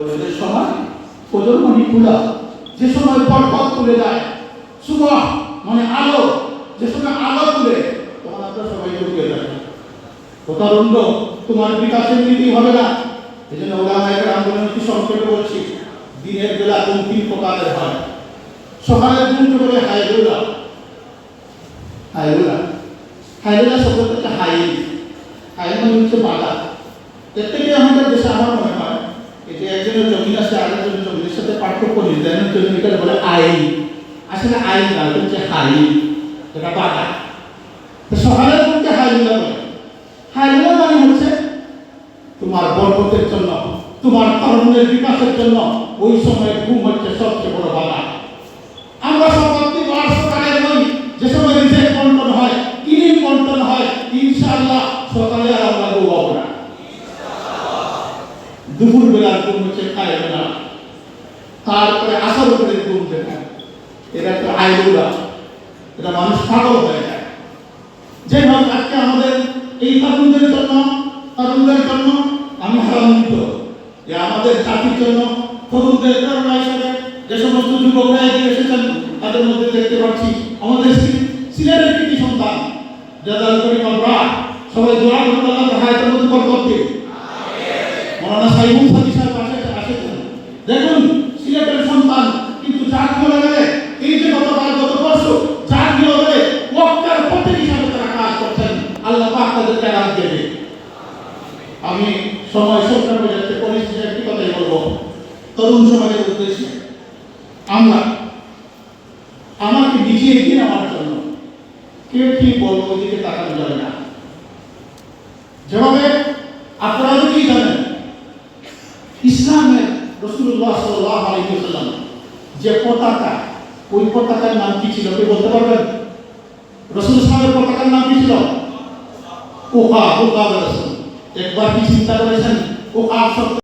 ওদের সময় প্রজন্মনি খোলা, যে সময় বরকত খুলে যায়, সুবহ মানে আলো, যে সময় আলো খুলে তখন আপনারা সবাই ঢুকে যায়। প্রতারণ্য তোমার বিকাশের নীতি হবে না। এই জন্য ওলামায়ে কেরাম কি সংক্ষেপে বলছি, দিনের বেলা কোন তিন প্রকারের হয়। সকালের ঘুম থেকে হায়লুলা, হায়লুলা হায়লুলা শব্দ থেকে হাইল মানে হচ্ছে বাধা। এর থেকে আমাদের দেশে আমার মনে হয় যে একজনের জমিন আছে আরেকজনের জমিনের সাথে পার্থক্য নির্ধারণের জন্য এটা বলে আইন। আসলে আইন না, এটা হচ্ছে হাইল, এটা বাধা। তো সকালের ঘুমকে হায়লুলা বলে। হায়লুলা মানে হচ্ছে তোমার বরকতের জন্য, তোমার তরুণের বিকাশের জন্য ওই সময় ঘুম হচ্ছে সবচেয়ে বড় বাধা। আমরা সমাপ্তি বার সকালের নই, যে সময় রিজেক বন্টন হয়, কিলিং বন্টন হয়, ইনশাআল্লাহ সকালে আর আমরা ঘুমাবো না। দুপুর বেলার ঘুম হচ্ছে হায়লুলা, তারপরে আসর করে ঘুম যেটা, এটা একটা হায়লুলা, এটা মানুষ পাগল হয়ে যায়। যে হোক, আজকে আমাদের এই তরুণদের জন্য আমি আনন্দিত যে আমাদের জাতির জন্য তরুণদের প্রেরণা হিসেবে যে সমস্ত যুবকরা এগিয়ে এসেছেন, তাদের মধ্যে দেখতে পাচ্ছি আমাদের সিলেটের কৃতি সন্তান যাদের করিম আমরা সবাই দোয়া করতে আল্লাহ হায়াতের মধ্যে বরকত দিন। মাওলানা সাইমুল সাদি সাহেব আসেছেন, দেখুন সিলেটের সন্তান, কিন্তু জাতীয় লেভেলে এই যে গত বছর জাতীয় লেভেলে ওয়াক্কার প্রতীক হিসাবে তারা কাজ করছেন। আল্লাহ পাক তাদেরকে রাজ দেবে। আমি সময় সংখ্যা হয়ে যাচ্ছে, পরিশেষে একটি কথাই বলবো তরুণ সমাজের উদ্দেশ্যে, আমাকে নিজে এগিয়ে নেওয়ার জন্য কেউ কি বলবো ওদিকে তাকানো যাবে না। যেভাবে আপনারা কি জানেন, ইসলামের রাসূলুল্লাহ সাল্লাল্লাহু আলাইহি ওয়াসাল্লাম যে পতাকা, ওই পতাকার নাম কি ছিল কেউ বলতে পারবেন? রাসূল সাল্লাল্লাহু পতাকার নাম কি ছিল? ওকা রাসূল। একবার কি চিন্তা করেছেন ওকা শব্দ